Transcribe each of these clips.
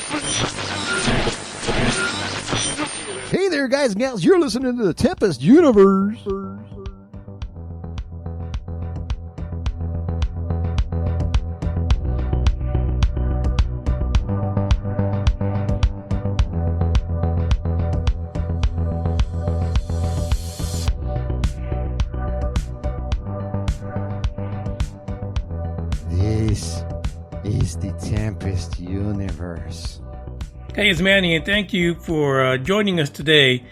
Hey there, guys and gals. You're listening to the Tempest Universe. This is the Tempest Universe. Hey, it's Manny, and thank you for joining us today.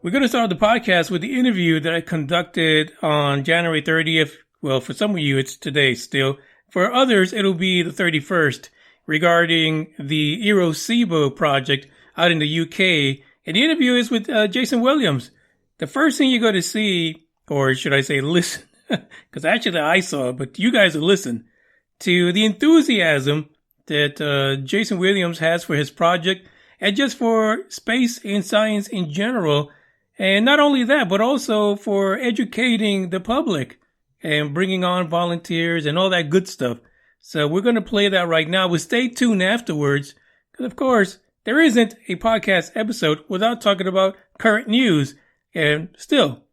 We're going to start the podcast with the interview that I conducted on January 30th. Well, for some of you, it's today still. For others, it'll be the 31st, regarding the Eroscibo project out in the UK. And the interview is with Jason Williams. The first thing you're going to see, or should I say listen, because actually I saw it, but you guys will listen to the enthusiasm that Jason Williams has for his project and just for space and science in general. And not only that, but also for educating the public and bringing on volunteers and all that good stuff. So we're going to play that right now. But stay tuned afterwards, because of course, there isn't a podcast episode without talking about current news. And still,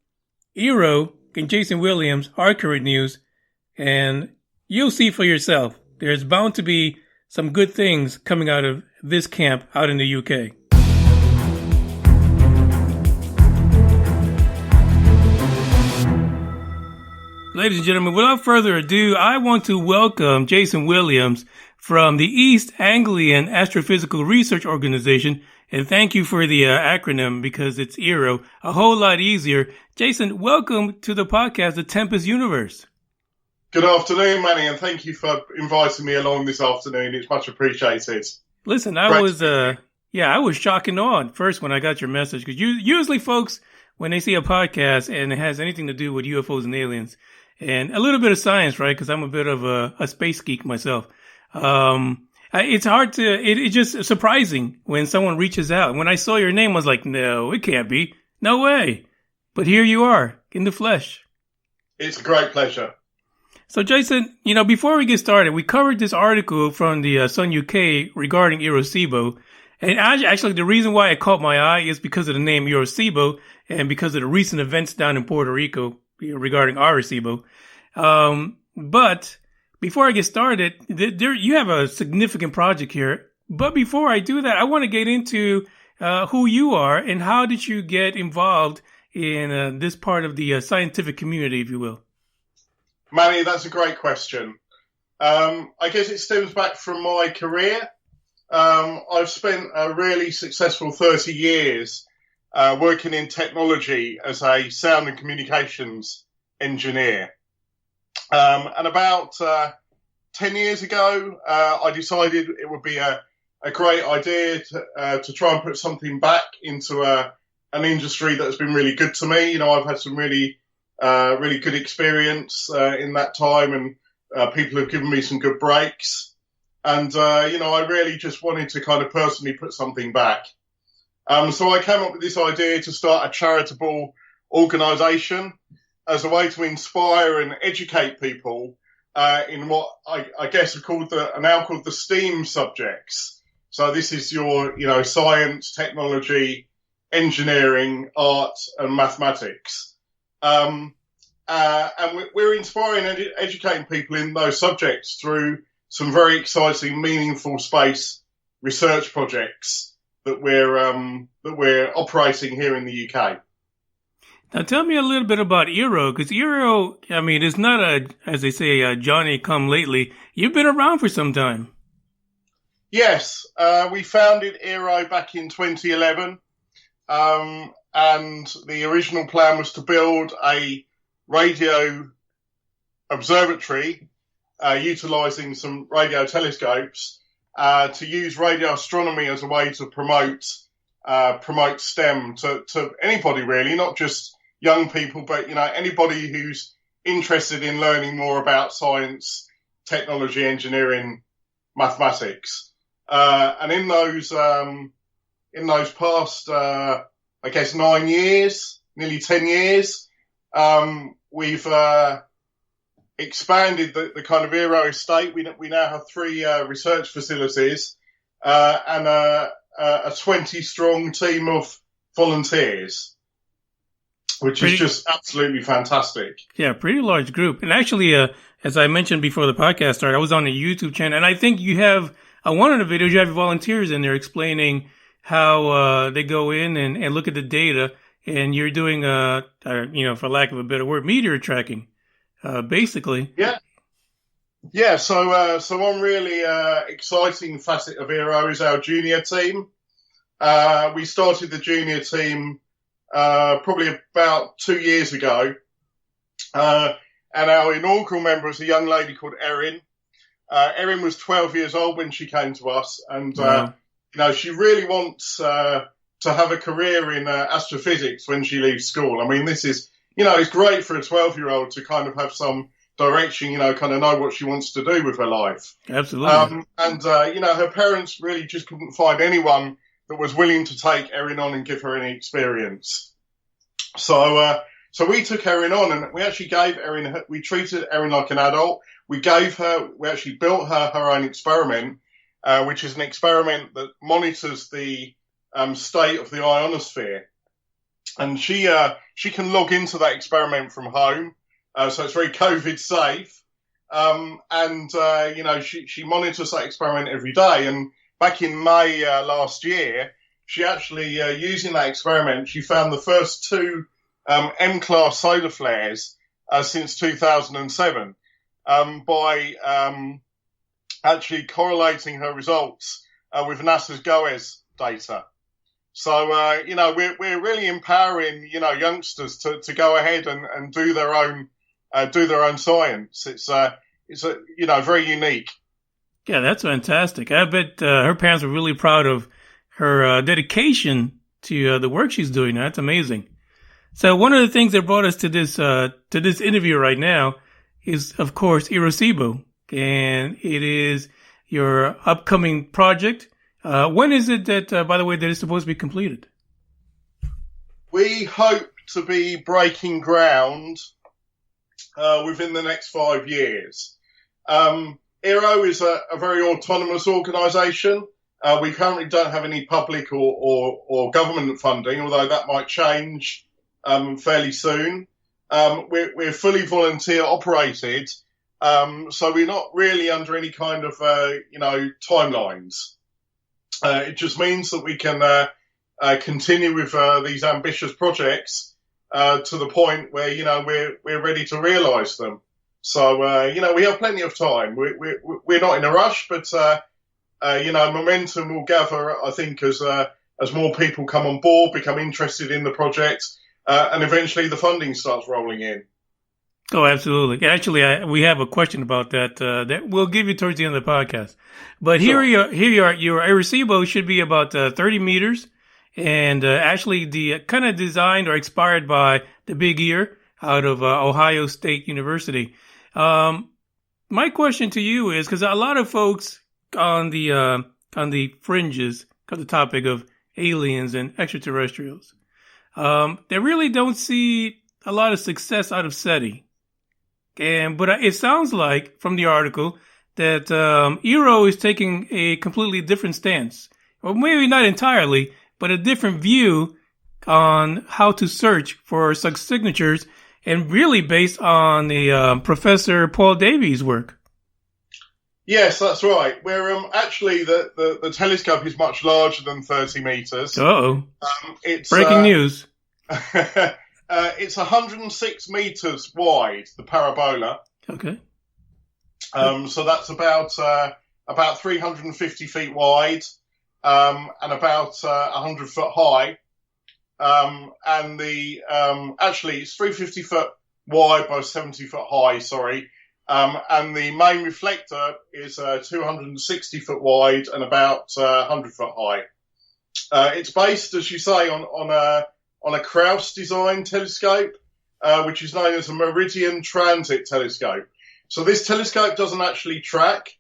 EAARO and Jason Williams are current news. And you'll see for yourself. There's bound to be some good things coming out of this camp out in the UK. Ladies and gentlemen, without further ado, I want to welcome Jason Williams from the East Anglian Astrophysical Research Organization. And thank you for the acronym, because it's EAARO, a whole lot easier. Jason, welcome to the podcast, The Tempest Universe. Good afternoon, Manny, and thank you for inviting me along this afternoon. It's much appreciated. Listen, I was shocked and awed first when I got your message, because usually folks, when they see a podcast and it has anything to do with UFOs and aliens and a little bit of science, right? Because I'm a bit of a space geek myself. It's hard to, it's just surprising when someone reaches out. When I saw your name, I was like, no, it can't be. No way. But here you are in the flesh. It's a great pleasure. So, Jason, before we get started, we covered this article from the Sun UK regarding Eroscibo. And actually, the reason why it caught my eye is because of the name Eroscibo and because of the recent events down in Puerto Rico regarding Eroscibo. But before I get started, you have a significant project here. But before I do that, I want to get into who you are and how did you get involved in this part of the scientific community, if you will. Manny, that's a great question. I guess it stems back from my career. I've spent a really successful 30 years working in technology as a sound and communications engineer. And about 10 years ago, I decided it would be a great idea to try and put something back into an industry that's been really good to me. I've had some really good experience in that time, and people have given me some good breaks. And, I really just wanted to kind of personally put something back. So I came up with this idea to start a charitable organisation as a way to inspire and educate people in what I guess are now called the STEAM subjects. So this is your, science, technology, engineering, art, and mathematics. And we're inspiring and educating people in those subjects through some very exciting, meaningful space research projects that we're operating here in the UK. Now, tell me a little bit about EAARO, because EAARO, it's not as they say, a Johnny come lately. You've been around for some time. Yes, we founded EAARO back in 2011. And the original plan was to build a radio observatory utilising some radio telescopes to use radio astronomy as a way to promote STEM to anybody really, not just young people, but anybody who's interested in learning more about science, technology, engineering, mathematics. And in those past, I guess 9 years, nearly 10 years, we've expanded the kind of EAARO estate. We now have 3 research facilities, and a 20-strong team of volunteers, which is just absolutely fantastic. Yeah, pretty large group. And actually, as I mentioned before the podcast started, I was on a YouTube channel, and I think you have, one of the videos, you have volunteers in there explaining how they go in and look at the data, and you're doing, for lack of a better word, meteor tracking, basically. Yeah. Yeah, so one really exciting facet of EARO is our junior team. We started the junior team probably about 2 years ago. And our inaugural member was a young lady called Erin. Erin was 12 years old when she came to us, and she really wants to have a career in astrophysics when she leaves school. I mean, this is, it's great for a 12-year-old to kind of have some direction, kind of know what she wants to do with her life. Absolutely. Her parents really just couldn't find anyone that was willing to take Erin on and give her any experience. So we took Erin on, and we actually gave Erin, we treated Erin like an adult. We actually built her own experiment, which is an experiment that monitors the state of the ionosphere. And she can log into that experiment from home. So it's very COVID safe. She monitors that experiment every day. And back in May last year, she actually, using that experiment, she found the first two M-class solar flares since 2007 by actually correlating her results with NASA's GOES data. So, we're really empowering, youngsters to go ahead and do their own science. It's very unique. Yeah, that's fantastic. I bet her parents are really proud of her dedication to the work she's doing. That's amazing. So one of the things that brought us to this interview right now is, of course, Eroscibo, and it is your upcoming project. When is it that, by the way, that is supposed to be completed? We hope to be breaking ground within the next 5 years. EARO is a very autonomous organisation. We currently don't have any public or government funding, although that might change fairly soon. We're fully volunteer operated, so we're not really under any kind of timelines. It just means that we can continue with these ambitious projects to the point where we're ready to realise them. So we have plenty of time. We're not in a rush, but momentum will gather, I think, as more people come on board, become interested in the project, and eventually the funding starts rolling in. Oh, absolutely. Actually, we have a question about that that we'll give you towards the end of the podcast. But sure. Here you are. Your Eroscibo should be about 30 meters, and actually the kind of designed or inspired by the Big Ear out of Ohio State University. My question to you is, because a lot of folks on the fringes of the topic of aliens and extraterrestrials, they really don't see a lot of success out of SETI. But it sounds like from the article that EARO is taking a completely different stance, or maybe not entirely, but a different view on how to search for such signatures, and really based on the Professor Paul Davies' work. Yes, that's right. We're actually the telescope is much larger than 30 meters. It's breaking news. It's 106 meters wide, the parabola. Okay. So that's about 350 feet wide, and about 100 foot high. And the actually it's 350 foot wide by 70 foot high. Sorry. And the main reflector is 260 foot wide and about 100 foot high. It's based, as you say, on a Krauss design telescope, which is known as a Meridian transit telescope. So this telescope doesn't actually track.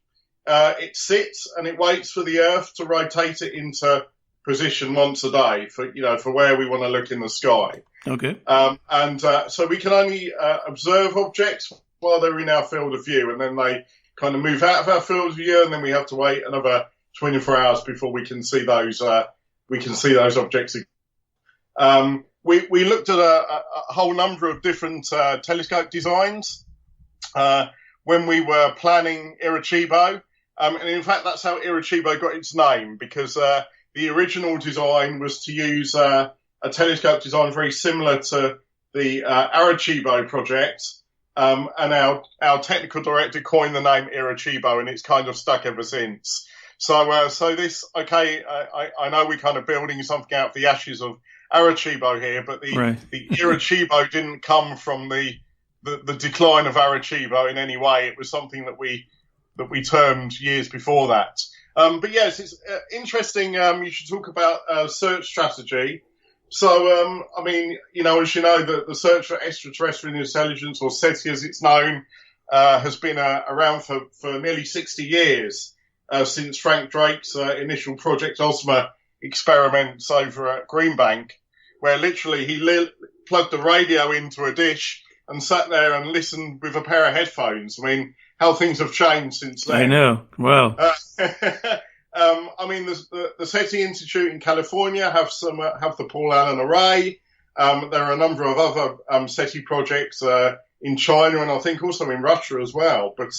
It sits and it waits for the Earth to rotate it into position once a day for where we want to look in the sky. Okay. So we can only observe objects while they're in our field of view, and then they kind of move out of our field of view, and then we have to wait another 24 hours before we can see those objects. We looked at a whole number of different telescope designs when we were planning Eroscibo. And in fact, that's how Eroscibo got its name, because the original design was to use a telescope design very similar to the EAAROCIBO project. And our technical director coined the name Eroscibo, and it's kind of stuck ever since. So this, okay, I know we're kind of building something out of the ashes of Eroscibo here, but the Eroscibo didn't come from the decline of Eroscibo in any way. It was something that we termed years before that. But yes, it's interesting. You should talk about search strategy. So, I mean, as you know, the search for extraterrestrial intelligence, or SETI as it's known, has been around for nearly 60 years, since Frank Drake's initial Project Ozma experiments over at Green Bank, where literally he plugged the radio into a dish and sat there and listened with a pair of headphones. I mean, how things have changed since then. I know. Wow. I mean, the SETI Institute in California have the Paul Allen Array. There are a number of other SETI projects in China, and I think also in Russia as well. But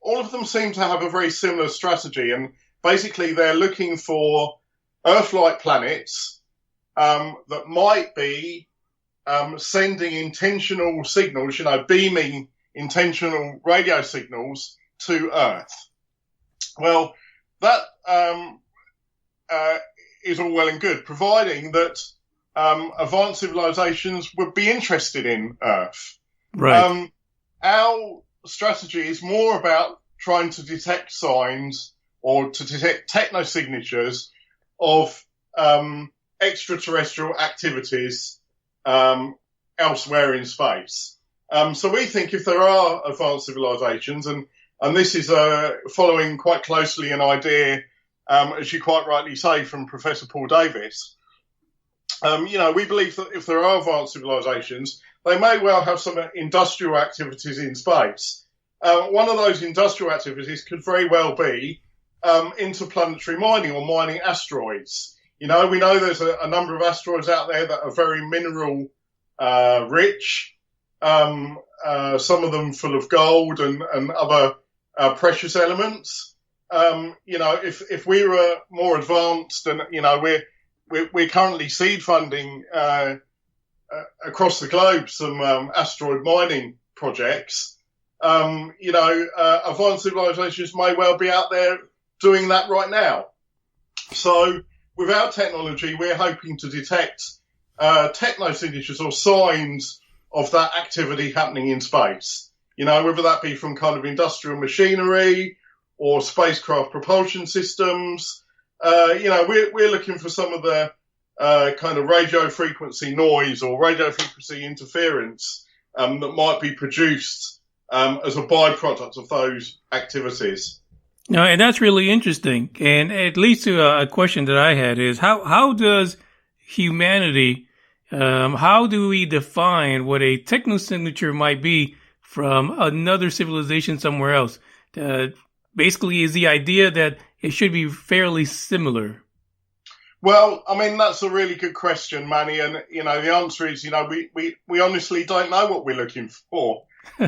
all of them seem to have a very similar strategy, and basically they're looking for Earth-like planets that might be sending intentional signals, beaming intentional radio signals to Earth. Well, that is all well and good, providing that advanced civilizations would be interested in Earth. Right. Our strategy is more about trying to detect signs or to detect techno signatures of extraterrestrial activities elsewhere in space. So we think if there are advanced civilizations, and this is following quite closely an idea, as you quite rightly say, from Professor Paul Davis. We believe that if there are advanced civilizations, they may well have some industrial activities in space. One of those industrial activities could very well be interplanetary mining or mining asteroids. We know there's a number of asteroids out there that are very mineral rich, some of them full of gold and other precious elements. If we were more advanced, and we're currently seed funding across the globe some asteroid mining projects. Advanced civilizations may well be out there doing that right now. So with our technology, we're hoping to detect techno signatures or signs of that activity happening in space. Whether that be from kind of industrial machinery or spacecraft propulsion systems. We're looking for some of the kind of radio frequency noise or radio frequency interference that might be produced as a byproduct of those activities. No, and that's really interesting. And it leads to a question that I had is how does humanity, how do we define what a techno signature might be from another civilization somewhere else? Basically, is the idea that it should be fairly similar? Well, I mean, that's a really good question, Manny. And, the answer is, we honestly don't know what we're looking for. We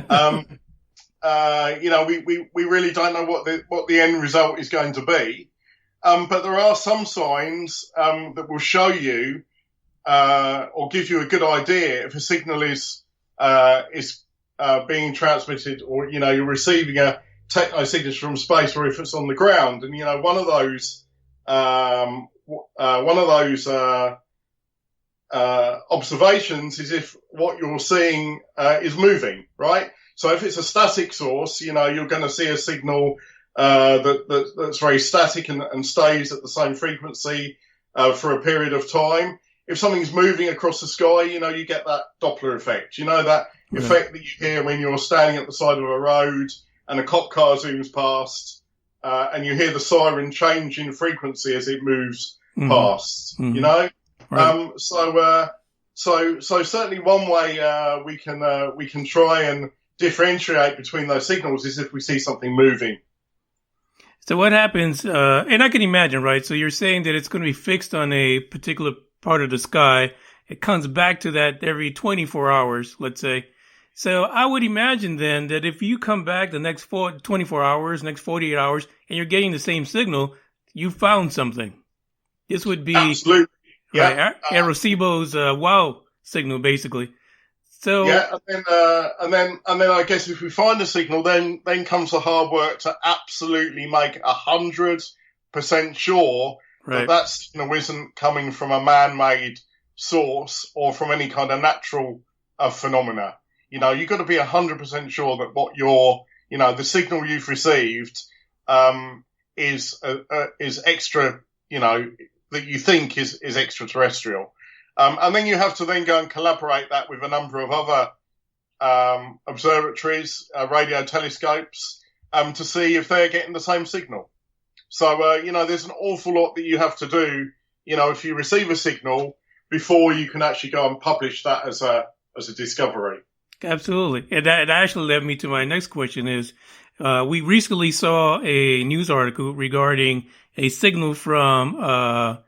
really don't know what the end result is going to be. But there are some signs that will show you or give you a good idea if a signal is being transmitted, or you're receiving a techno signature from space, or if it's on the ground. And one of those observations is if what you're seeing is moving, right? So if it's a static source, you're going to see a signal that's very static and stays at the same frequency for a period of time. If something's moving across the sky, you get that Doppler effect. That effect that you hear when you're standing at the side of a road and a cop car zooms past, and you hear the siren change in frequency as it moves past. Mm-hmm. Right. So certainly one way we can try and differentiate between those signals is if we see something moving. So what happens, and I can imagine, right? So you're saying that it's going to be fixed on a particular part of the sky. It comes back to that every 24 hours, let's say. So I would imagine then that if you come back the next 24 hours, next 48 hours, and you're getting the same signal, you found something. This would be absolutely, yeah. Right, Eroscibo's wow signal, basically. So yeah, and then I guess if we find a signal, then comes the hard work to absolutely make 100% sure right. that signal isn't coming from a man-made source or from any kind of natural phenomena. You know, you've got to be 100% sure that what the signal you've received is extra, that you think is extraterrestrial. And then you have to then go and collaborate that with a number of other observatories, radio telescopes, to see if they're getting the same signal. So, there's an awful lot that you have to do, if you receive a signal before you can actually go and publish that as a discovery. Absolutely. And that actually led me to my next question is, we recently saw a news article regarding a signal from,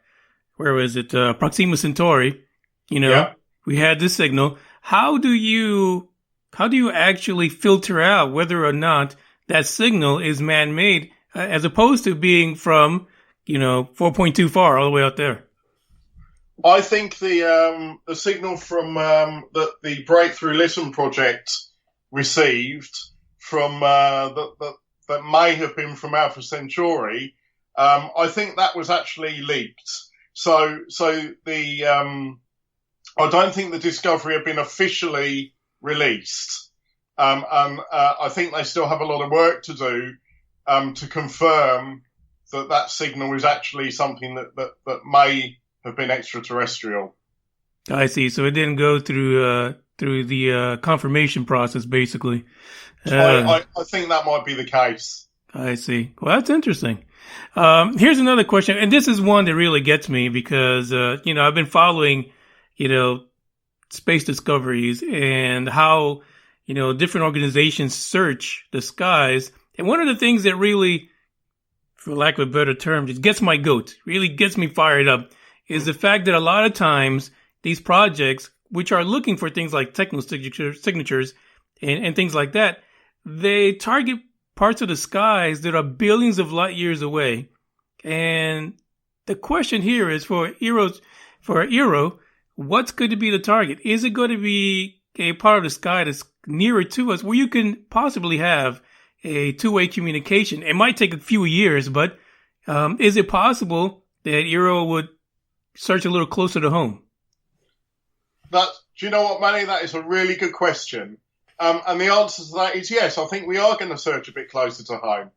where was it? Proxima Centauri. Yeah. We had this signal. How do you actually filter out whether or not that signal is man-made, as opposed to being from, 4.2 far all the way out there? I think the signal from the Breakthrough Listen project received from that may have been from Alpha Centauri. I think that was actually leaked. So I don't think the discovery had been officially released. I think they still have a lot of work to do to confirm that signal is actually something that may have been extraterrestrial. I see. So it didn't go through the confirmation process, basically. I think that might be the case. I see. Well, that's interesting. Here's another question, and this is one that really gets me because, I've been following, space discoveries and how, different organizations search the skies. And one of the things that really, for lack of a better term, just gets my goat, really gets me fired up, is the fact that a lot of times these projects, which are looking for things like techno signatures and things like that, they target parts of the skies that are billions of light years away. And the question here is for EAARO, what's going to be the target? Is it going to be a part of the sky that's nearer to us where you can possibly have a two-way communication? It might take a few years, but is it possible that EAARO would search a little closer to home? Do you know what, Manny? That is a really good question. And the answer to that is yes. I think we are going to search a bit closer to home.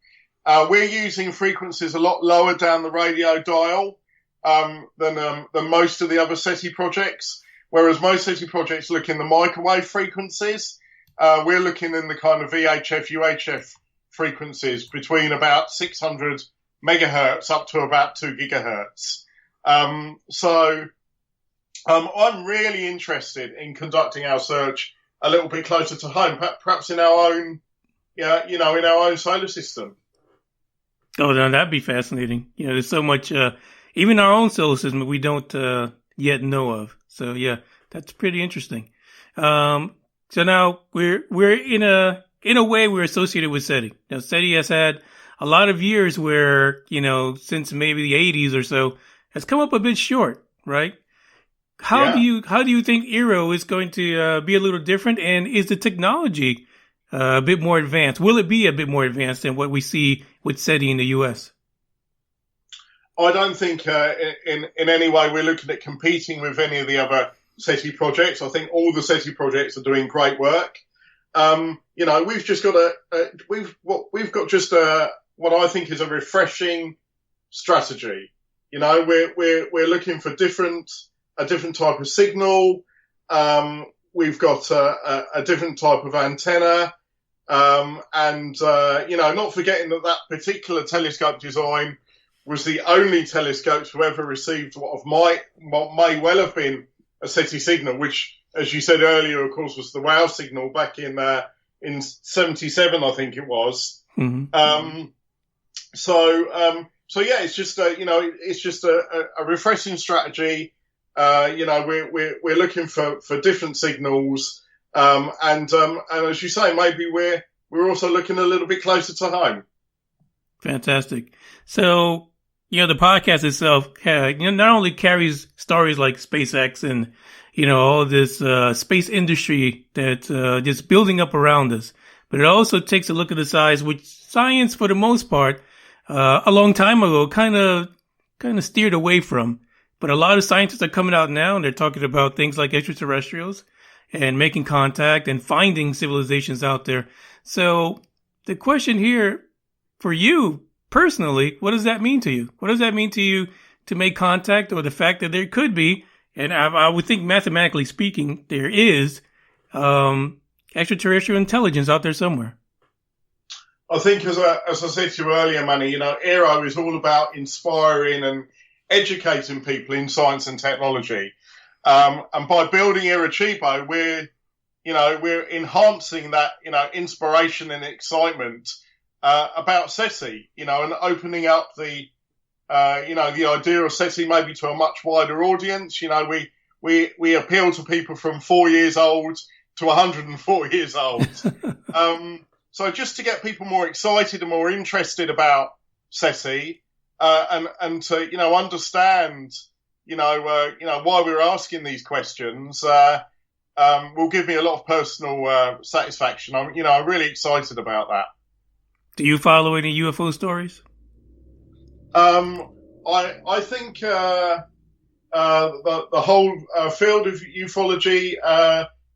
We're using frequencies a lot lower down the radio dial than most of the other SETI projects. Whereas most SETI projects look in the microwave frequencies, we're looking in the kind of VHF, UHF frequencies between about 600 megahertz up to about 2 gigahertz. So I'm really interested in conducting our search a little bit closer to home, perhaps in our own, in our own solar system. Oh, no, that'd be fascinating. There's so much, even our own solar system we don't yet know of. So yeah, that's pretty interesting. So now we're in a way we're associated with SETI. Now SETI has had a lot of years where, since maybe the 80s or so, has come up a bit short, right? How do you think EAARO is going to be a little different? And is the technology a bit more advanced? Will it be a bit more advanced than what we see with SETI in the U.S.? I don't think in any way we're looking at competing with any of the other SETI projects. I think all the SETI projects are doing great work. We've just got what I think is a refreshing strategy. We're looking for a different type of signal. We've got a different type of antenna. Not forgetting that particular telescope design was the only telescope to ever receive what may well have been a SETI signal, which, as you said earlier, of course, was the WOW signal back in 77, I think it was. Mm-hmm. So yeah, it's just a refreshing strategy. We're looking for different signals, and as you say, maybe we're also looking a little bit closer to home. Fantastic. So, the podcast itself, not only carries stories like SpaceX and, all this space industry that's just building up around us, but it also takes a look at the size, which science, for the most part, a long time ago, kind of steered away from. But a lot of scientists are coming out now, and they're talking about things like extraterrestrials and making contact and finding civilizations out there. So the question here for you personally, what does that mean to you? What does that mean to you to make contact, or the fact that there could be, and I would think mathematically speaking, there is extraterrestrial intelligence out there somewhere? I think, as I said to you earlier, Manny, EAARO is all about inspiring and educating people in science and technology. And by building Eroscibo, we're enhancing that, inspiration and excitement about SETI, and opening up the idea of SETI maybe to a much wider audience. We appeal to people from 4 years old to 104 years old. So just to get people more excited and more interested about SETI, and to, understand, why we're asking these questions, will give me a lot of personal satisfaction. I'm really excited about that. Do you follow any UFO stories? I think the whole field of ufology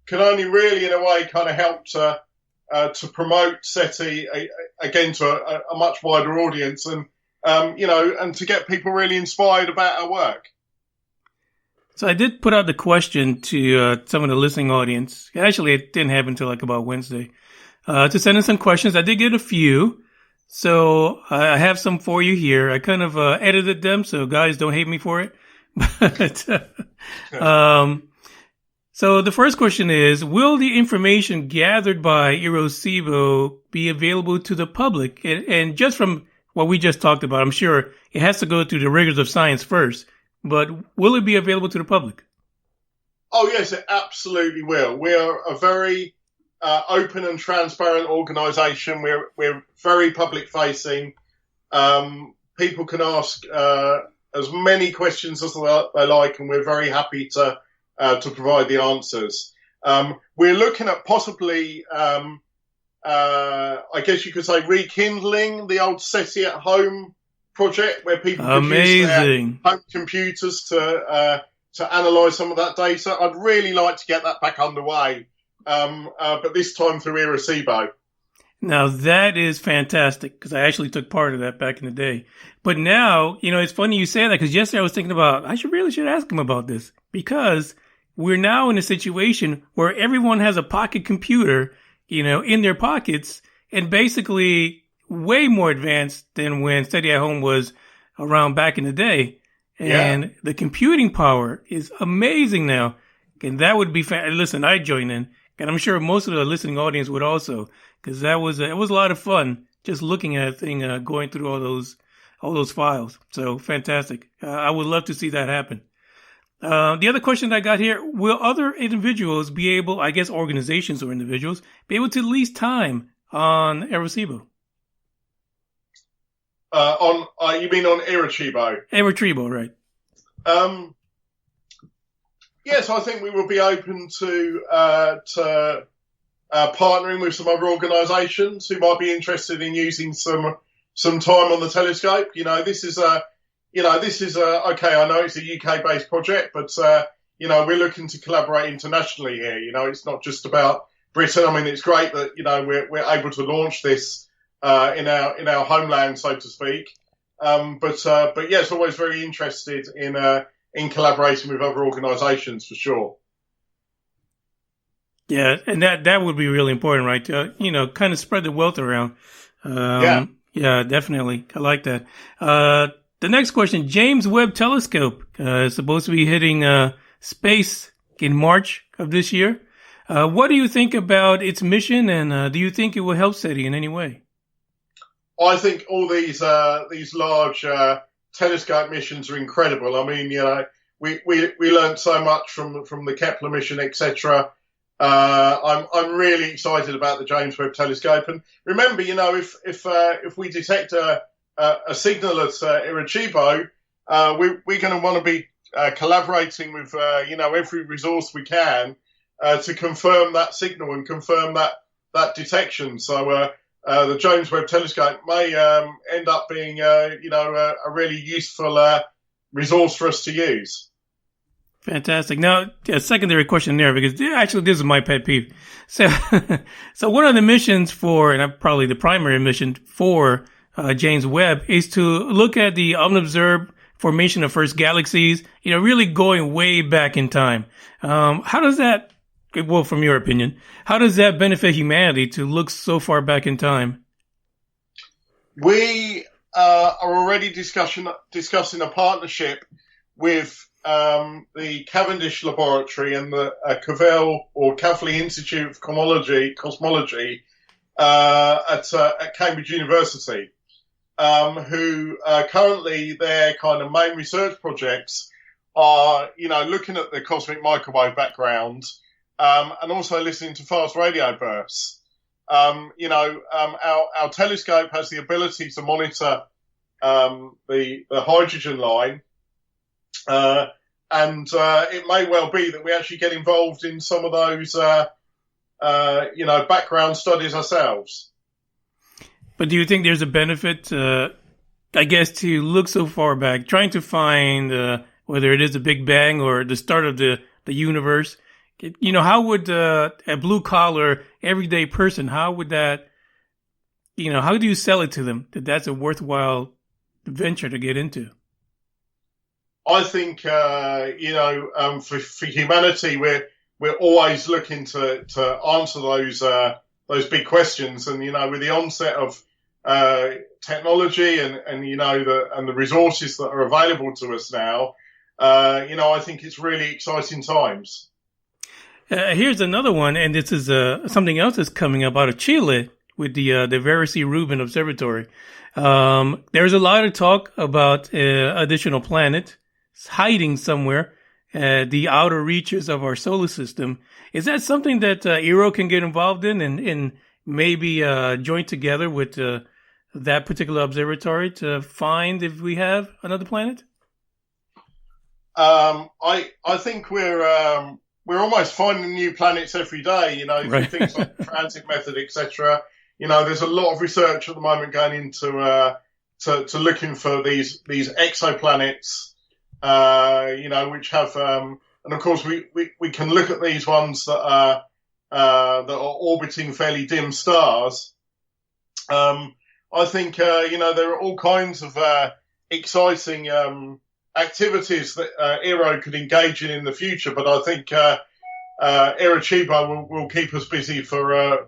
can only really, in a way, kind of help to promote SETI again to a much wider audience, and and to get people really inspired about our work. So I did put out the question to some of the listening audience. Actually, it didn't happen until like about Wednesday. To send in some questions. I did get a few. So I have some for you here. I kind of edited them, so guys, don't hate me for it. But so the first question is, will the information gathered by Eroscibo be available to the public? And just from what we just talked about, I'm sure it has to go through the rigors of science first, but will it be available to the public? Oh, yes, it absolutely will. We are a very open and transparent organisation. We're very public facing. People can ask as many questions as they like, and we're very happy to provide the answers. We're looking at possibly, I guess you could say, rekindling the old SETI at Home project, where people could use their home computers to analyse some of that data. I'd really like to get that back underway, but this time through Eroscibo. Now, that is fantastic, because I actually took part of that back in the day. But now, it's funny you say that, because yesterday I was thinking about, I should ask him about this, because we're now in a situation where everyone has a pocket computer, in their pockets, and basically way more advanced than when SETI at Home was around back in the day. And the computing power is amazing now. And that would be listen, I'd join in. And I'm sure most of the listening audience would also, because it was a lot of fun just looking at a thing, going through all those files. So fantastic. I would love to see that happen. The other question I got here, will other individuals be able, I guess organizations or individuals, be able to lease time on Eroscibo? You mean on Eroscibo? Eroscibo, right. Yes, I think we will be open to partnering with some other organisations who might be interested in using some time on the telescope. This is okay. I know it's a UK-based project, but we're looking to collaborate internationally here. It's not just about Britain. I mean, it's great that we're able to launch this in our homeland, so to speak. But yes, always very interested in collaborating with other organisations for sure. Yeah, and that would be really important, right? To, kind of spread the wealth around. Yeah, definitely. I like that. The next question, James Webb Telescope is supposed to be hitting space in March of this year. What do you think about its mission, and do you think it will help SETI in any way? I think all these large telescope missions are incredible. I mean, we learned so much from the Kepler mission, etc. I'm really excited about the James Webb Telescope. And remember, if we detect a signal at Eroscibo, we're going to want to be collaborating with every resource we can to confirm that signal and confirm that detection. So the James Webb Telescope may end up being a really useful resource for us to use. Fantastic. Now, a secondary question there, because actually this is my pet peeve. So, so one of the missions for, and probably the primary mission for James Webb, is to look at the unobserved formation of first galaxies, really going way back in time. How does that, well, from your opinion, how does that benefit humanity to look so far back in time? We are already discussing a partnership with the Cavendish Laboratory and the Kavli Institute of Cosmology at Cambridge University, who currently their kind of main research projects are, looking at the cosmic microwave background and also listening to fast radio bursts. Our telescope has the ability to monitor the hydrogen line. And it may well be that we actually get involved in some of those, background studies ourselves. But do you think there's a benefit, to look so far back, trying to find whether it is the Big Bang or the start of the universe? How would a blue-collar, everyday person, how would that, how do you sell it to them that that's a worthwhile venture to get into? I think, for humanity, we're always looking to answer those big questions. And, with the onset of technology and the resources that are available to us now, I think it's really exciting times. Here's another one, and this is something else that's coming up out of Chile with the Eroscibo Observatory. There's a lot of talk about additional planet hiding somewhere at the outer reaches of our solar system. Is that something that EAARO can get involved in and maybe join together with that particular observatory to find if we have another planet? I think we're almost finding new planets every day, right. Things like the transit method, etc. There's a lot of research at the moment going into to looking for these exoplanets, which have, and of course we can look at these ones that are orbiting fairly dim stars. I think, there are all kinds of exciting activities that EAARO could engage in the future, but I think Eroscibo will keep us busy for a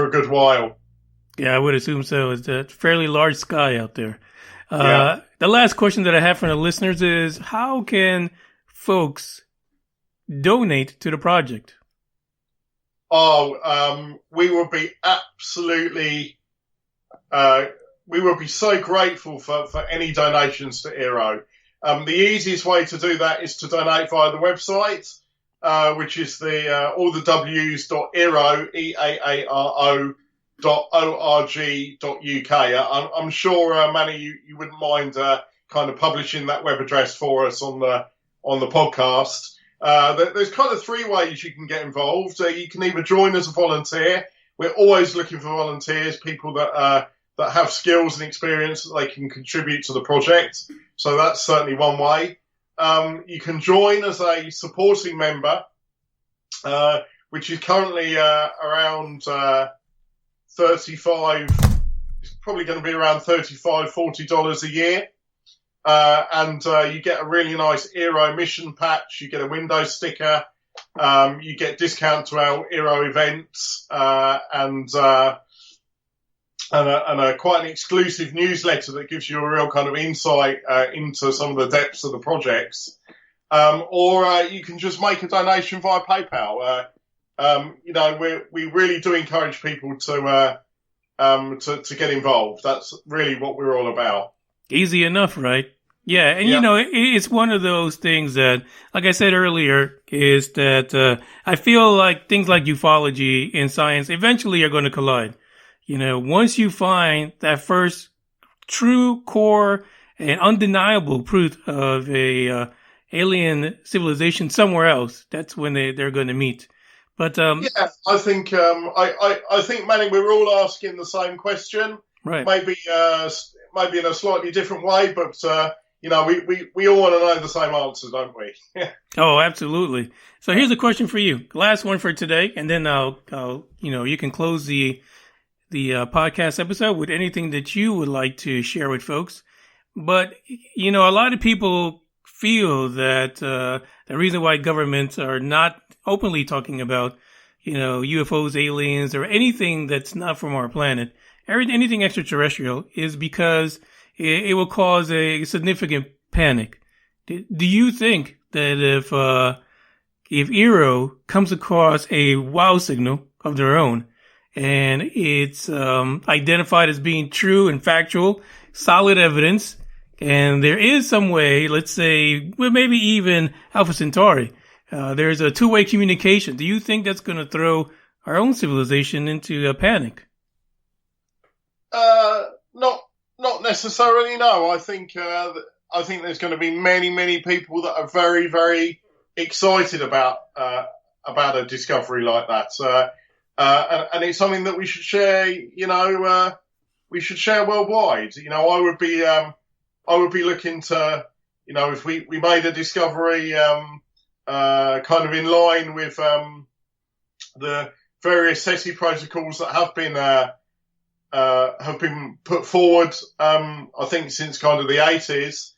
good while. Yeah, I would assume so. It's a fairly large sky out there. Yeah. The last question that I have for the listeners is, how can folks donate to the project? We would be absolutely, we would be so grateful for any donations to EAARO. The easiest way to do that is to donate via the website, which is all the W's.EAARO, EAARO.org.uk. I'm sure, Manny, you wouldn't mind kind of publishing that web address for us on the podcast. There's kind of three ways you can get involved. You can either join as a volunteer. We're always looking for volunteers, people that have skills and experience that they can contribute to the project. So that's certainly one way. You can join as a supporting member, which is currently around 35. It's probably going to be around $35-40 a year. And you get a really nice EAARO mission patch. You get a window sticker. You get discount to our EAARO events, and quite an exclusive newsletter that gives you a real kind of insight into some of the depths of the projects. Or you can just make a donation via PayPal. We really do encourage people to to get involved. That's really what we're all about. Easy enough, right? Yeah, and you know, it's one of those things that, like I said earlier, is that I feel like things like ufology and science eventually are going to collide. You know, once you find that first true core and undeniable proof of a alien civilization somewhere else, that's when they're going to meet. But I think I think, Manny, we're all asking the same question, right? Maybe in a slightly different way, but you know, we all want to know the same answers, don't we? Oh, absolutely. So here's a question for you, last one for today, and then I'll you know, you can close the podcast episode with anything that you would like to share with folks. But you know, a lot of people feel that the reason why governments are not openly talking about, you know, UFOs, aliens, or anything that's not from our planet, anything extraterrestrial, is because it will cause a significant panic. Do you think that if EARO comes across a wow signal of their own and it's identified as being true and factual, solid evidence, and there is some way, let's say, well, maybe even Alpha Centauri, there's a two-way communication, do you think that's going to throw our own civilization into a panic? Not necessarily. No, I think there's going to be many people that are very, very excited about a discovery like that, and it's something that we should share. You know, we should share worldwide. You know, I would be looking to, you know, if we made a discovery kind of in line with the various SETI protocols that have been put forward, I think since kind of the 80s,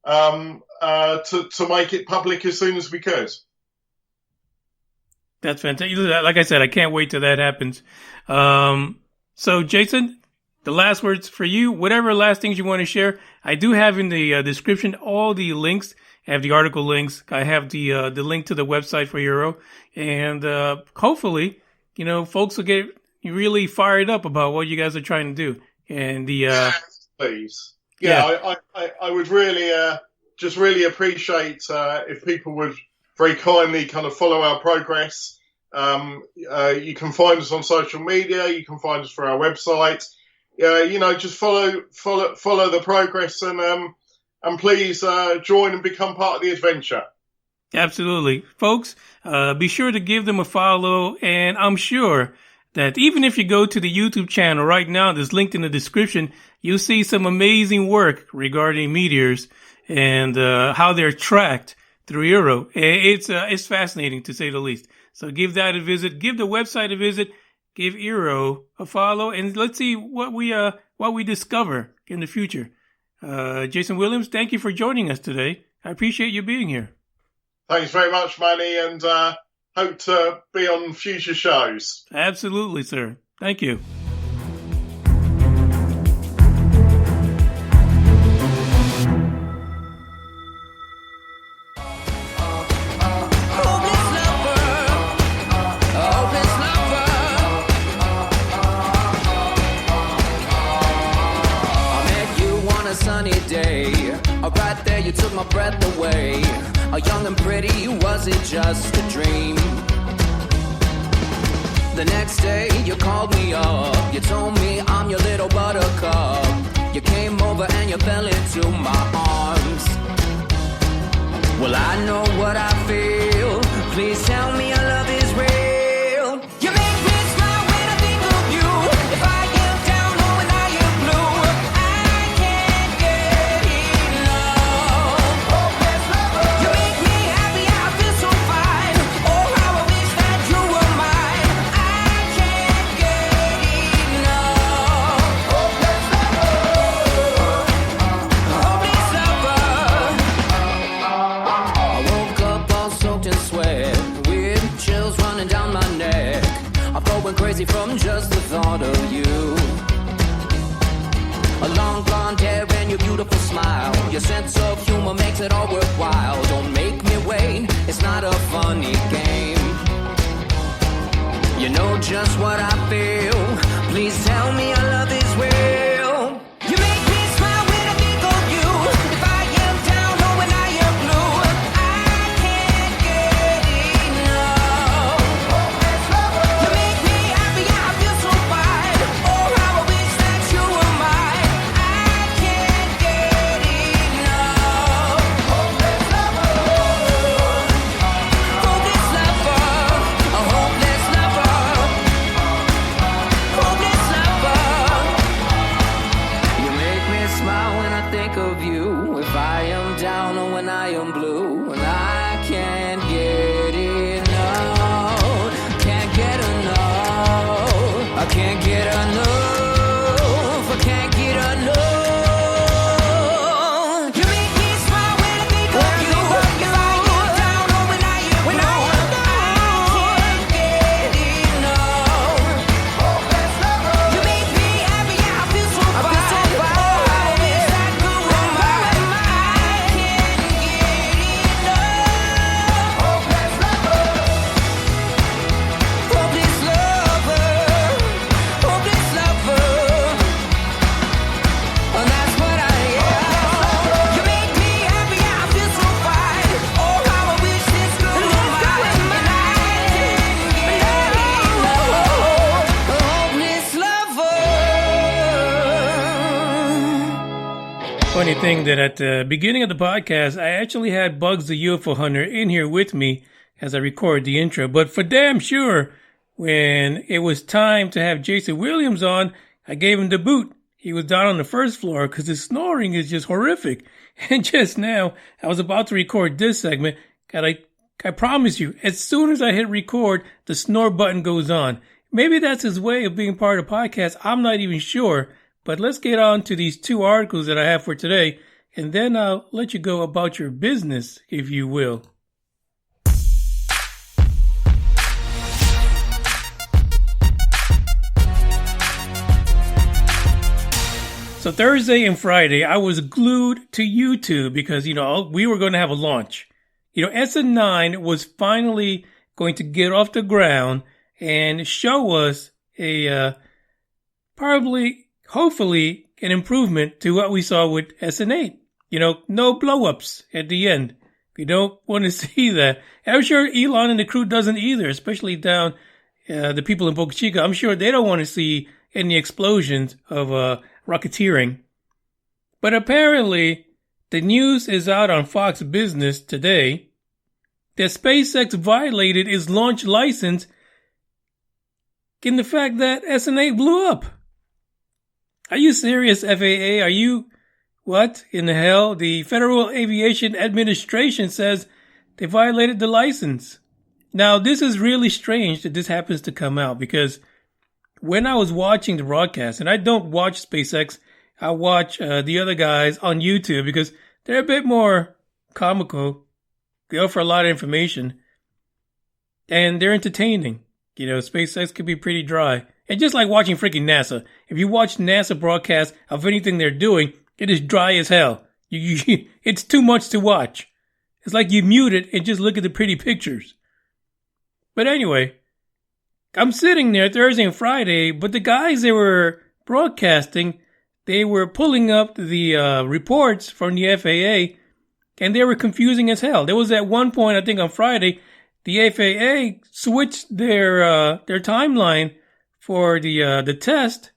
to make it public as soon as we could. That's fantastic. Like I said, I can't wait till that happens. So Jason, the last words for you, whatever last things you want to share. I do have in the description all the links. I have the article links. I have the link to the website for EARO, and hopefully, you know, folks will get really fired up about what you guys are trying to do. And please, I would really just really appreciate if people would very kindly kind of follow our progress. You can find us on social media. You can find us through our website. You know, just follow the progress, and please join and become part of the adventure. Absolutely. Folks, be sure to give them a follow, and I'm sure that even if you go to the YouTube channel right now, that's linked in the description, you'll see some amazing work regarding meteors and how they're tracked through EARO. It's fascinating, to say the least. So give that a visit. Give the website a visit. Give EARO a follow, and let's see what we discover in the future. Jason Williams, thank you for joining us today. I appreciate you being here. Thanks very much, Manny, and hope to be on future shows. Absolutely, sir. Thank you. Right there, you took my breath away. Young and pretty, was it just a dream? The next day, you called me up. You told me I'm your little buttercup. You came over and you fell into my arms. Well, I know what I feel. Please tell me your love is real. You make me smile when I think of you. If I am down or when I am blue, I can't get enough. You make me happy, I feel so fine. Oh, how I wish that you were mine. I can't get enough. Hopeless lover. I woke up all soaked in sweat, weird chills running down my neck. I'm going crazy from just the thought of you. A long blonde hair and your beautiful smile. Your sense of humor makes it all worthwhile. Don't make me wait, it's not a funny game. You know just what I feel. Please tell me our love is real. You make me smile when I think of you. If I am down or when I am blue, I can't get enough. You make me happy, I feel so fine. Oh, how I wish that you were mine. I can't get enough. Hopeless lover, a hopeless lover. Hopeless lover. You make me smile when I think of you. If I am down or when I am blue, and I can't get enough. Can't get enough. I can't get enough. I can't get enough. You make me smile when I think of you. If I am down or when I am blue, I can't get enough. You make me happy, I feel so fine. Oh, how I wish that you were mine. I can't get enough. Hopeless lover. Hopeless lover. Hopeless lover. And that's what I am. You make me happy, I feel so fine. Oh, how I wish this girl were mine. And I can't get enough. A hopeless lover. Funny thing that at the beginning of the podcast, I actually had Bugs the UFO Hunter in here with me as I record the intro. But for damn sure, when it was time to have Jason Williams on, I gave him the boot. He was down on the first floor because his snoring is just horrific. And just now, I was about to record this segment. God, I promise you, as soon as I hit record, the snore button goes on. Maybe that's his way of being part of the podcast. I'm not even sure. But let's get on to these two articles that I have for today, and then I'll let you go about your business, if you will. So Thursday and Friday, I was glued to YouTube because, we were going to have a launch. SN9 was finally going to get off the ground and show us a hopefully an improvement to what we saw with SN8. No blow-ups at the end. We don't want to see that. And I'm sure Elon and the crew doesn't either, especially down the people in Boca Chica. I'm sure they don't want to see any explosions of rocketeering. But apparently, the news is out on Fox Business today that SpaceX violated its launch license in the fact that SN8 blew up. Are you serious, FAA? Are you... What in the hell? The Federal Aviation Administration says they violated the license. Now, this is really strange that this happens to come out because when I was watching the broadcast, and I don't watch SpaceX, I watch the other guys on YouTube because they're a bit more comical. They offer a lot of information. And they're entertaining. SpaceX could be pretty dry. And just like watching freaking NASA. If you watch NASA broadcasts of anything they're doing, it is dry as hell. It's too much to watch. It's like you mute it and just look at the pretty pictures. But anyway, I'm sitting there Thursday and Friday, but the guys that were broadcasting, they were pulling up the reports from the FAA, and they were confusing as hell. There was at one point, I think on Friday, the FAA switched their timeline for the test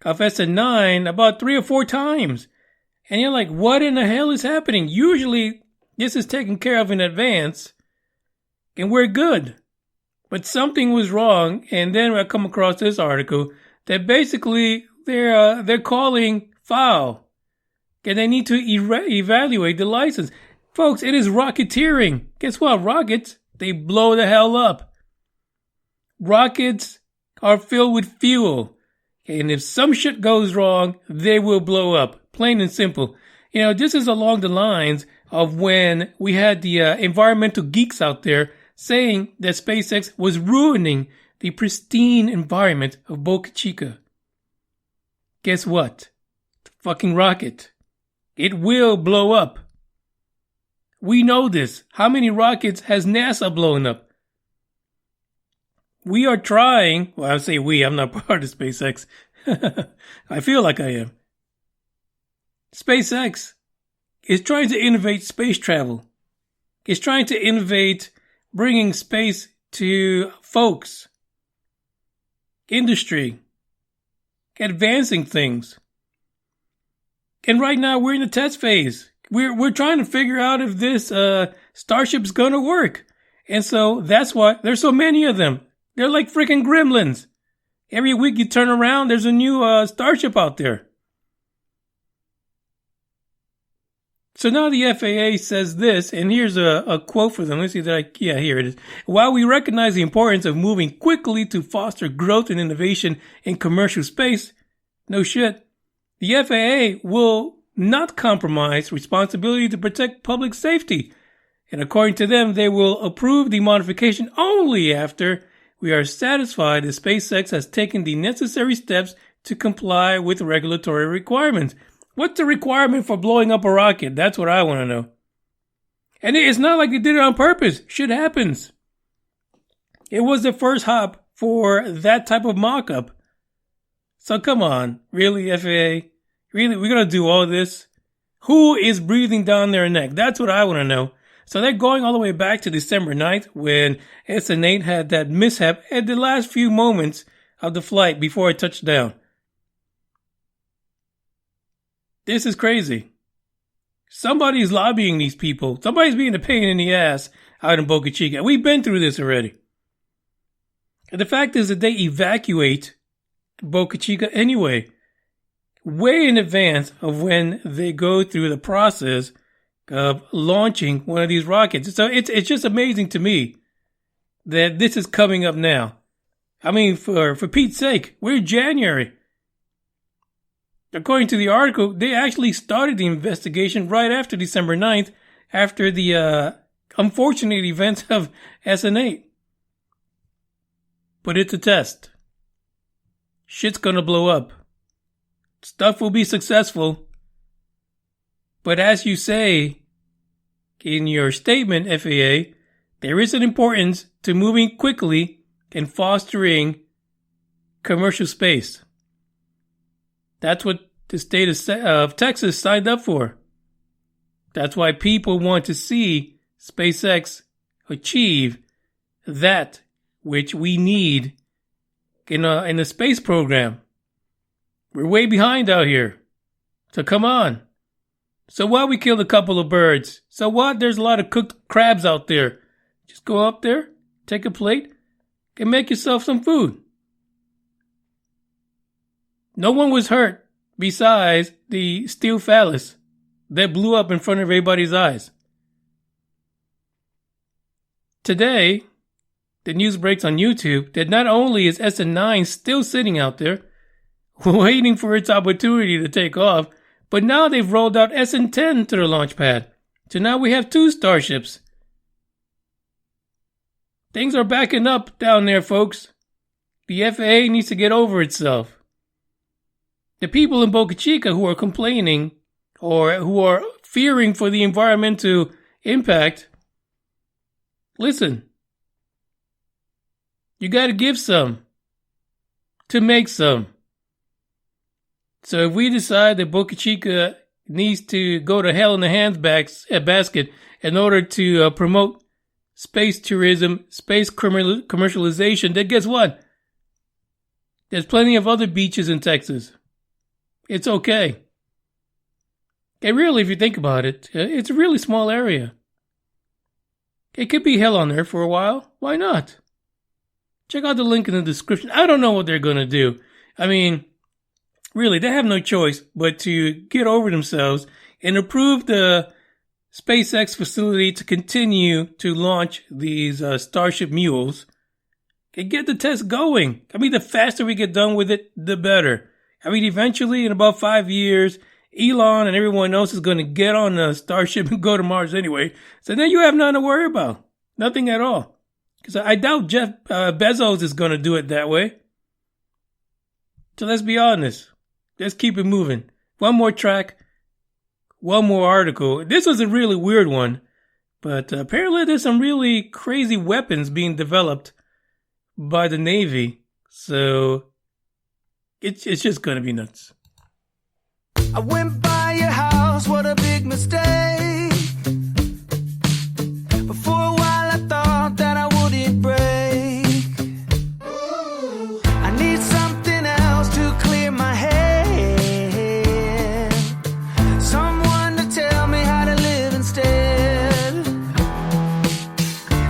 of SN9 about 3 or 4 times. And you're like, what in the hell is happening? Usually, this is taken care of in advance, and we're good. But something was wrong, and then I come across this article that basically they're calling foul, and they need to evaluate the license. Folks, it is rocketeering. Guess what? Rockets, they blow the hell up. Rockets are filled with fuel. And if some shit goes wrong, they will blow up. Plain and simple. This is along the lines of when we had the environmental geeks out there saying that SpaceX was ruining the pristine environment of Boca Chica. Guess what? The fucking rocket. It will blow up. We know this. How many rockets has NASA blown up? we are trying, well, I say we, I'm not part of SpaceX. I feel like I am. SpaceX is trying to innovate space travel. It's trying to innovate bringing space to folks, industry, advancing things. And right now we're in the test phase. We're trying to figure out if this Starship's going to work. And so that's why there's so many of them. They're like freaking gremlins. Every week you turn around, there's a new Starship out there. So now the FAA says this, and here's a quote for them. Let's see here it is. While we recognize the importance of moving quickly to foster growth and innovation in commercial space, no shit, the FAA will not compromise responsibility to protect public safety. And according to them, they will approve the modification only after we are satisfied that SpaceX has taken the necessary steps to comply with regulatory requirements. What's the requirement for blowing up a rocket? That's what I want to know. And it's not like they did it on purpose. Shit happens. It was the first hop for that type of mock-up. So come on. Really, FAA? Really? We're going to do all this? Who is breathing down their neck? That's what I want to know. So they're going all the way back to December 9th when SN8 had that mishap at the last few moments of the flight before it touched down. This is crazy. Somebody's lobbying these people. Somebody's being a pain in the ass out in Boca Chica. We've been through this already. And the fact is that they evacuate Boca Chica anyway, way in advance of when they go through the process of launching one of these rockets. So it's just amazing to me that this is coming up now. I mean, for Pete's sake, we're in January. According to the article, they actually started the investigation right after December 9th, after the unfortunate events of SN8. But it's a test. Shit's gonna blow up. Stuff will be successful. But as you say in your statement, FAA, there is an importance to moving quickly and fostering commercial space. That's what the state of Texas signed up for. That's why people want to see SpaceX achieve that which we need in the space program. We're way behind out here. So come on. So what? We killed a couple of birds. So what? There's a lot of cooked crabs out there. Just go up there, take a plate, and make yourself some food. No one was hurt besides the steel phallus that blew up in front of everybody's eyes. Today, the news breaks on YouTube that not only is SN9 still sitting out there, waiting for its opportunity to take off, but now they've rolled out SN10 to the launch pad. So now we have 2 Starships. Things are backing up down there, folks. The FAA needs to get over itself. The people in Boca Chica who are complaining or who are fearing for the environmental impact, listen. You got to give some to make some. So if we decide that Boca Chica needs to go to hell in the handbasket in order to promote space tourism, space commercialization, then guess what? There's plenty of other beaches in Texas. It's okay. And really, if you think about it, it's a really small area. It could be hell on earth for a while. Why not? Check out the link in the description. I don't know what they're going to do. I mean, really, they have no choice but to get over themselves and approve the SpaceX facility to continue to launch these Starship mules and get the test going. I mean, the faster we get done with it, the better. I mean, eventually, in about 5 years, Elon and everyone else is going to get on the Starship and go to Mars anyway. So then you have nothing to worry about. Nothing at all. Because I doubt Jeff Bezos is going to do it that way. So let's be honest. Let's keep it moving. One more track. One more article. This was a really weird one. But apparently there's some really crazy weapons being developed by the Navy. So it's just going to be nuts. I went by your house, what a big mistake. But for a while I thought that I wouldn't break. I need something else to clear my head. Someone to tell me how to live instead.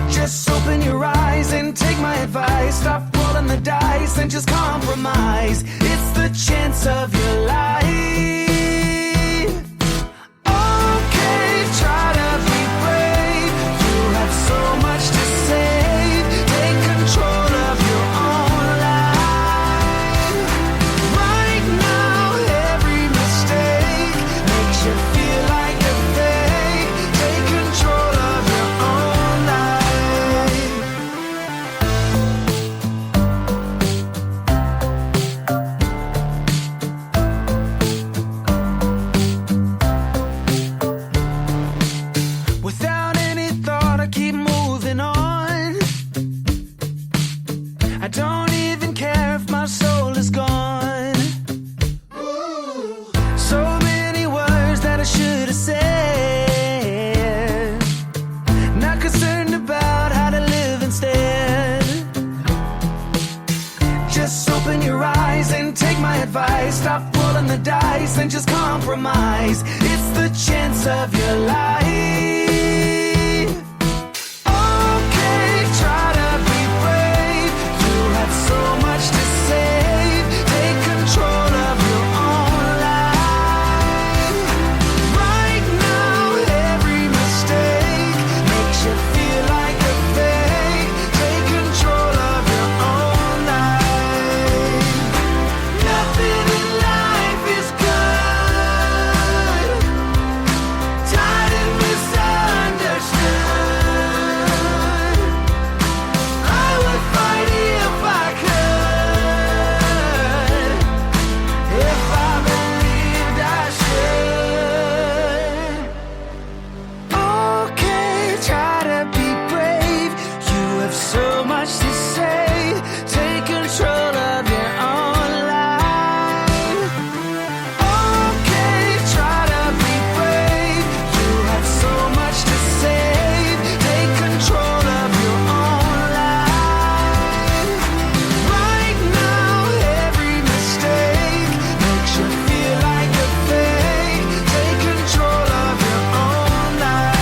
Just open your eyes and take my advice. Stop rolling the dice and just compromise. It's the chance of your life. Stop rolling the dice and just compromise. It's the chance of your life. Okay, try to be brave. You have so much to save. Take control of your own life. Right now, every mistake makes you feel like a fake. Take control of your own life. Nothing in life is good. Tired and misunderstood. I would fight if I could. If I believed I should. Okay, try to be brave. You have so much to say. Take control of your own life. Okay, try to be brave. You have so much to say. Take control of your own life. Right now, every mistake makes you feel like a fake. Take control of your own life.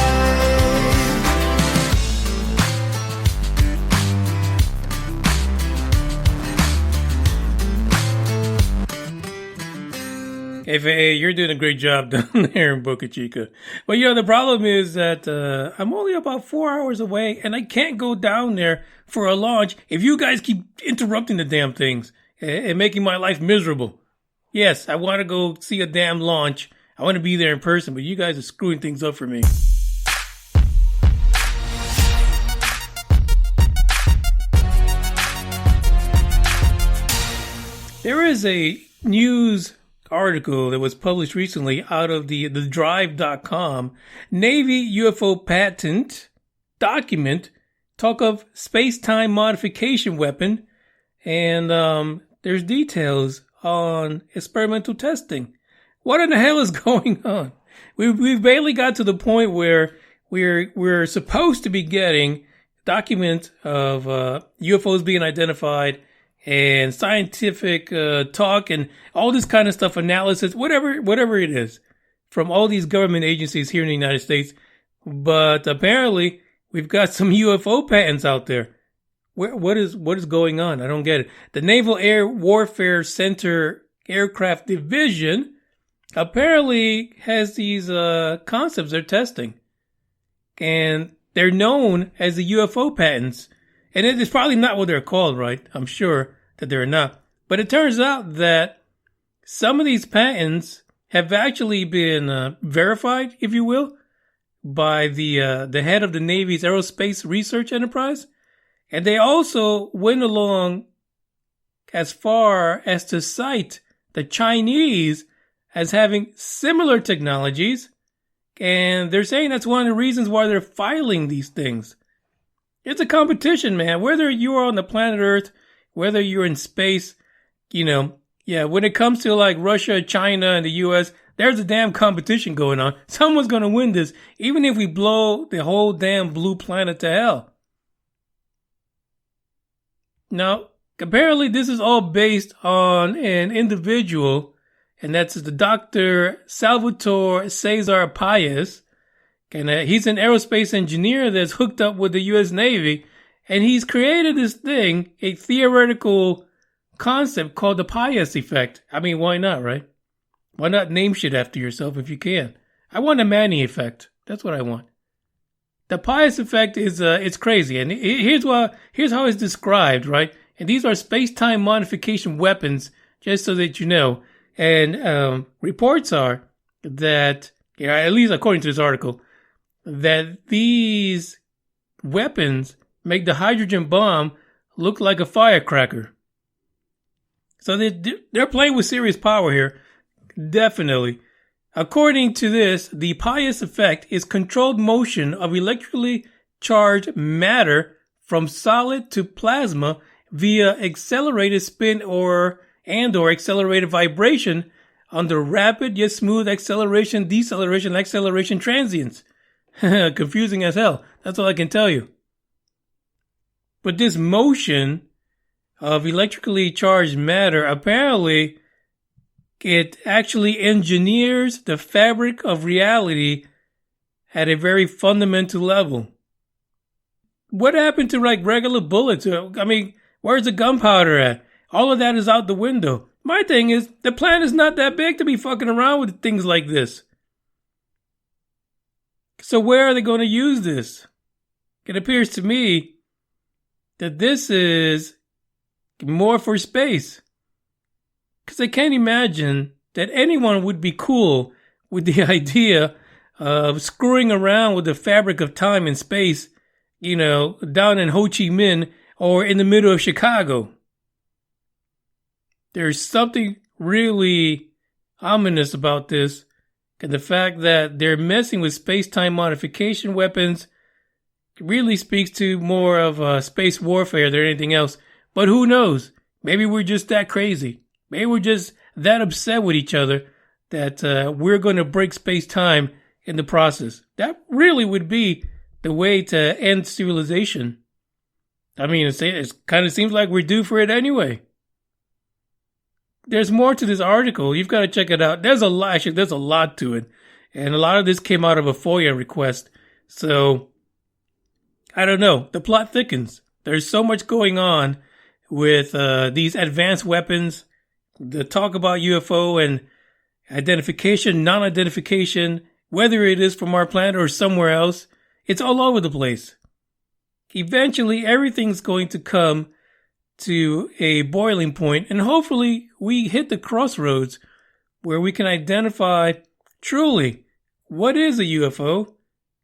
FAA, you're doing a great job down there in Boca Chica. But, the problem is that I'm only about 4 hours away, and I can't go down there for a launch if you guys keep interrupting the damn things and making my life miserable. Yes, I want to go see a damn launch. I want to be there in person, but you guys are screwing things up for me. There is a news article that was published recently out of the drive.com. Navy UFO patent document talk of Spacetime modification weapon, and there's details on experimental testing. What in the hell is going on? We've barely got to the point where we're supposed to be getting documents of UFOs being identified and scientific talk and all this kind of stuff, analysis, whatever it is, from all these government agencies here in the United States. But apparently, we've got some UFO patents out there. What is going on? I don't get it. The Naval Air Warfare Center Aircraft Division apparently has these concepts they're testing, and they're known as the UFO patents. And it's probably not what they're called, right? I'm sure that they're not. But it turns out that some of these patents have actually been verified, if you will, by the head of the Navy's Aerospace Research Enterprise. And they also went along as far as to cite the Chinese as having similar technologies. And they're saying that's one of the reasons why they're filing these things. It's a competition, man. Whether you're on the planet Earth, whether you're in space, when it comes to like Russia, China, and the US, there's a damn competition going on. Someone's going to win this, even if we blow the whole damn blue planet to hell. Now, apparently this is all based on an individual, and that's the Dr. Salvatore Cesar Paez. And he's an aerospace engineer that's hooked up with the U.S. Navy, and he's created this thing, a theoretical concept called the Paez effect. I mean, why not, right? Why not name shit after yourself if you can? I want a Manny effect. That's what I want. The Paez effect is it's crazy, and here's how it's described, right? And these are space-time modification weapons, just so that you know. And reports are that, at least according to this article, that these weapons make the hydrogen bomb look like a firecracker. So they're playing with serious power here. Definitely. According to this, the Paez effect is controlled motion of electrically charged matter from solid to plasma via accelerated spin or accelerated vibration under rapid yet smooth acceleration, deceleration, acceleration transients. Confusing as hell. That's all I can tell you. But this motion of electrically charged matter, apparently, it actually engineers the fabric of reality at a very fundamental level. What happened to like regular bullets? I mean, where's the gunpowder at? All of that is out the window. My thing is, the planet's not that big to be fucking around with things like this. So where are they going to use this? It appears to me that this is more for space. Because I can't imagine that anyone would be cool with the idea of screwing around with the fabric of time and space, down in Ho Chi Minh or in the middle of Chicago. There's something really ominous about this, and the fact that they're messing with space-time modification weapons really speaks to more of space warfare than anything else. But who knows? Maybe we're just that crazy. Maybe we're just that upset with each other that we're going to break space-time in the process. That really would be the way to end civilization. I mean, it kind of seems like we're due for it anyway. There's more to this article. You've got to check it out. There's a lot to it. And a lot of this came out of a FOIA request. So, I don't know. The plot thickens. There's so much going on with these advanced weapons. The talk about UFO and identification, non-identification, whether it is from our planet or somewhere else, it's all over the place. Eventually, everything's going to come to a boiling point, and hopefully we hit the crossroads where we can identify truly what is a UFO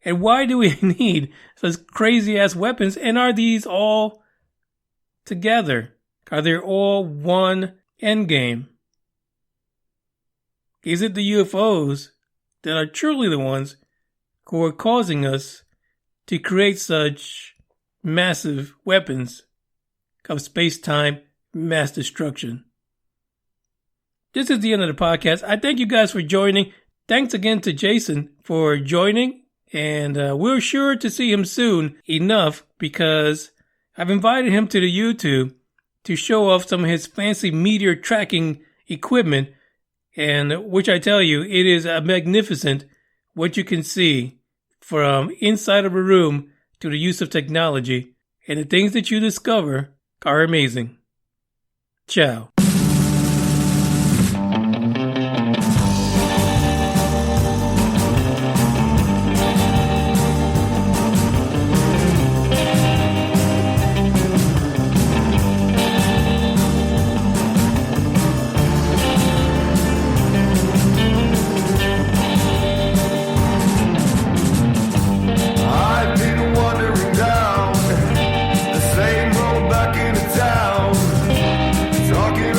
and why do we need such crazy-ass weapons, and are these all together? Are they all one endgame? Is it the UFOs that are truly the ones who are causing us to create such massive weapons of space-time mass destruction? This is the end of the podcast. I thank you guys for joining. Thanks again to Jason for joining, and we're sure to see him soon enough because I've invited him to the YouTube to show off some of his fancy meteor tracking equipment, and which I tell you, it is magnificent what you can see from inside of a room to the use of technology, and the things that you discover are amazing. Ciao. Talking